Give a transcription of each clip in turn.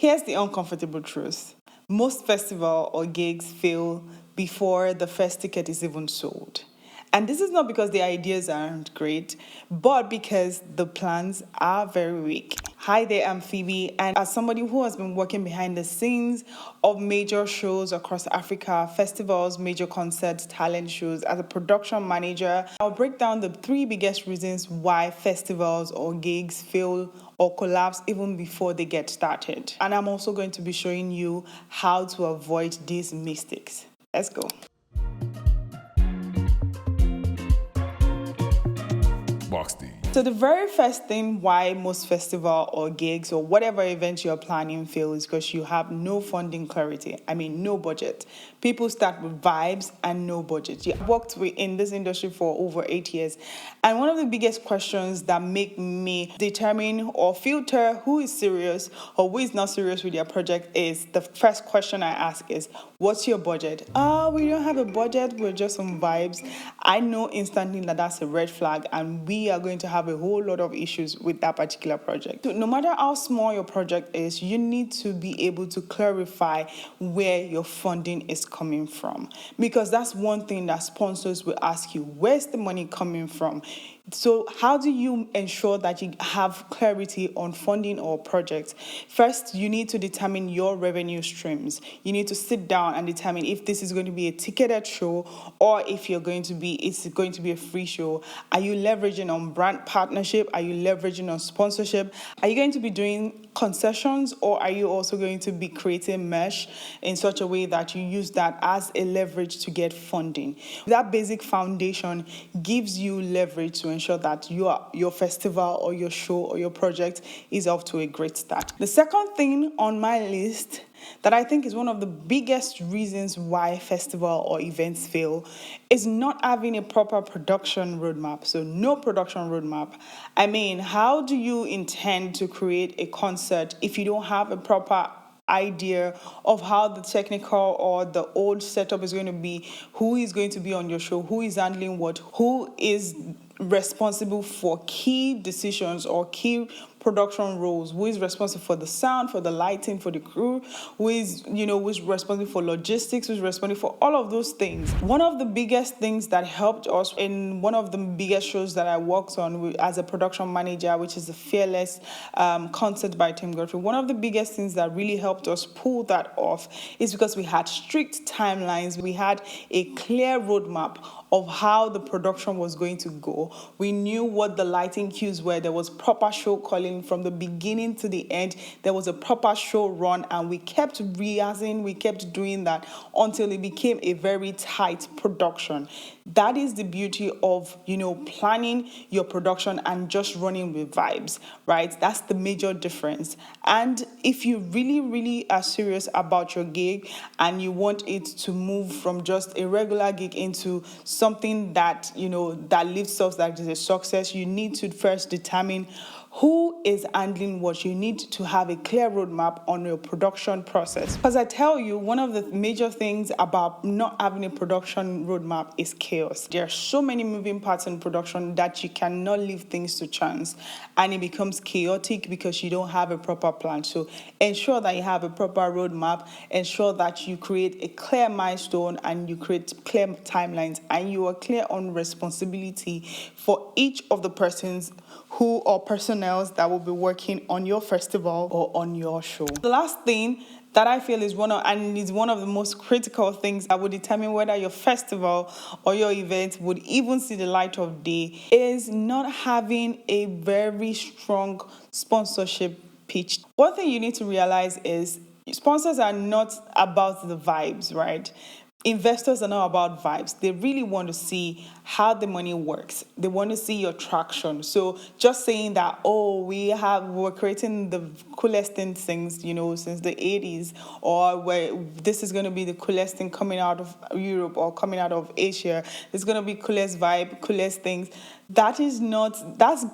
Here's the uncomfortable truth. Most festival or gigs fail before the first ticket is even sold. And this is not because the ideas aren't great, but because the plans are very weak. Hi there, I'm Phoebe, and as somebody who has been working behind the scenes of major shows across Africa, festivals, major concerts, talent shows, as a production manager, I'll break down the three biggest reasons why festivals or gigs fail or collapse even before they get started. And I'm also going to be showing you how to avoid these mistakes. Let's go. Backstage. So the very first thing why most festival or gigs or whatever event you're planning fail is because you have no funding clarity. I mean, no budget. People start with vibes and no budget. I've worked in this industry for over 8 years. And one of the biggest questions that make me determine or filter who is serious or who is not serious with their project is the first question I ask is, what's your budget? We don't have a budget. We're just on vibes. I know instantly that that's a red flag and we are going to have a whole lot of issues with that particular project. So no matter how small your project is, you need to be able to clarify where your funding is coming from. Because that's one thing that sponsors will ask you, where's the money coming from? So how do you ensure that you have clarity on funding or projects? First, you need to determine your revenue streams. You need to sit down and determine if this is going to be a ticketed show or if it's going to be a free show. Are you leveraging on brand partnership? Are you leveraging on sponsorship? Are you going to be doing concessions, or are you also going to be creating mesh in such a way that you use that as a leverage to get funding? That basic foundation gives you leverage to ensure that your festival or your show or your project is off to a great start. The second thing on my list that I think is one of the biggest reasons why festival or events fail is not having a proper production roadmap. So no production roadmap. I mean, how do you intend to create a concert if you don't have a proper idea of how the technical or the old setup is going to be, who is going to be on your show, who is handling what, who is responsible for key decisions or key production roles, who is responsible for the sound, for the lighting, for the crew, who is responsible for logistics, who's responsible for all of those things. One of the biggest things that helped us in one of the biggest shows that I worked on as a production manager, which is the Fearless concert by Tim Godfrey, one of the biggest things that really helped us pull that off is because we had strict timelines. We had a clear roadmap of how the production was going to go. We knew what the lighting cues were. There was proper show calling from the beginning to the end. There was a proper show run, and we kept rehearsing, we kept doing that until it became a very tight production. That is the beauty of, planning your production and just running with vibes, right? That's the major difference. And if you really, really are serious about your gig and you want it to move from just a regular gig into something that, that lifts us, that is a success, you need to first determine who is handling what. You need to have a clear roadmap on your production process. Because I tell you, one of the major things about not having a production roadmap is chaos. There are so many moving parts in production that you cannot leave things to chance, and it becomes chaotic because you don't have a proper plan. So ensure that you have a proper roadmap, ensure that you create a clear milestone and you create clear timelines, and you are clear on responsibility for each of the persons or personnel that will be working on your festival or on your show. The last thing that I feel is one of the most critical things that would determine whether your festival or your event would even see the light of day is not having a very strong sponsorship pitch. One thing you need to realize is sponsors are not about the vibes, right? Investors are not about vibes. They really want to see how the money works. They want to see your traction. So just saying that, we're creating the coolest things, since the 80s, or where this is going to be the coolest thing coming out of Europe or coming out of Asia. It's going to be coolest vibe, coolest things. That is not, that's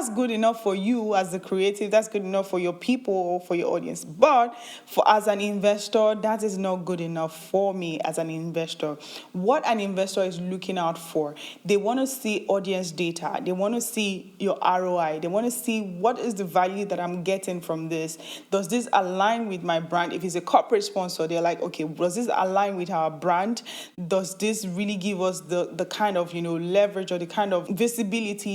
good enough for you as a creative, that's good enough for your people or for your audience, but for as an investor, that is not good enough for me as an investor. What an investor is looking out for, they want to see audience data, they want to see your ROI, they want to see what is the value that I'm getting from this. Does this align with my brand? If it's a corporate sponsor, they're like, okay, does this align with our brand? Does this really give us the kind of, leverage or the kind of visibility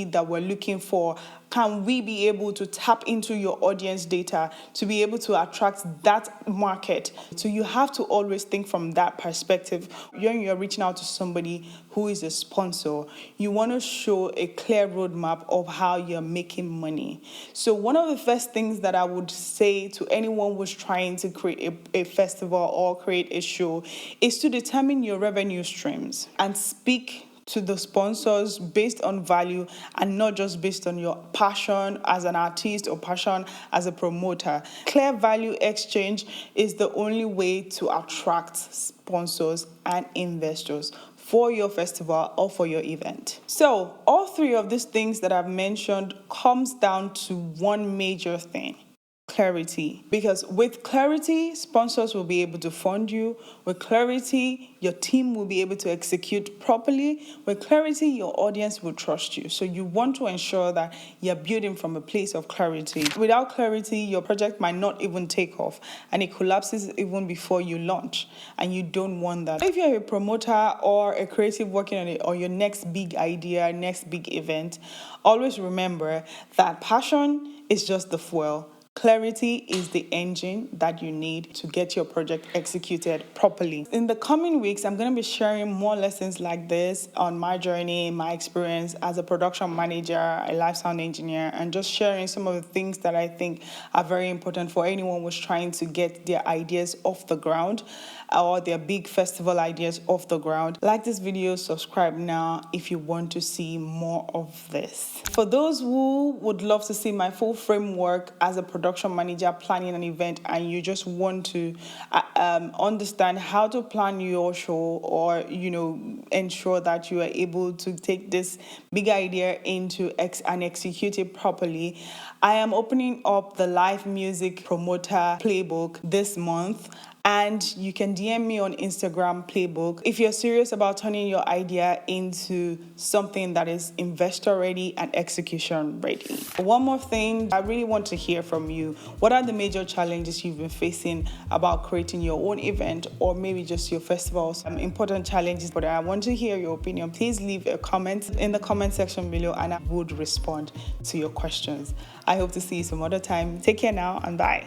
that we're looking for? Can we be able to tap into your audience data to be able to attract that market? So you have to always think from that perspective. When you're reaching out to somebody who is a sponsor, you want to show a clear roadmap of how you're making money. So one of the first things that I would say to anyone who's trying to create a festival or create a show is to determine your revenue streams and speak to the sponsors based on value and not just based on your passion as an artist or passion as a promoter. Clear value exchange is the only way to attract sponsors and investors for your festival or for your event. So all three of these things that I've mentioned comes down to one major thing: clarity. Because with clarity, sponsors will be able to fund you. With clarity, your team will be able to execute properly. With clarity, your audience will trust you. So you want to ensure that you're building from a place of clarity. Without clarity, your project might not even take off and it collapses even before you launch. And you don't want that. If you're a promoter or a creative working on it or your next big idea, next big event, always remember that passion is just the fuel. Clarity is the engine that you need to get your project executed properly. In the coming weeks, I'm going to be sharing more lessons like this on my journey, my experience as a production manager, a live sound engineer, and just sharing some of the things that I think are very important for anyone who's trying to get their ideas off the ground or their big festival ideas off the ground. Like this video, subscribe now if you want to see more of this. For those who would love to see my full framework as a production manager planning an event and you just want to understand how to plan your show or ensure that you are able to take this big idea into and execute it properly, I am opening up the live music promoter playbook this month. And you can DM me on Instagram playbook if you're serious about turning your idea into something that is investor ready and execution ready. One more thing, I really want to hear from you. What are the major challenges you've been facing about creating your own event or maybe just your festivals? Important challenges, but I want to hear your opinion. Please leave a comment in the comment section below and I would respond to your questions. I hope to see you some other time. Take care now and bye.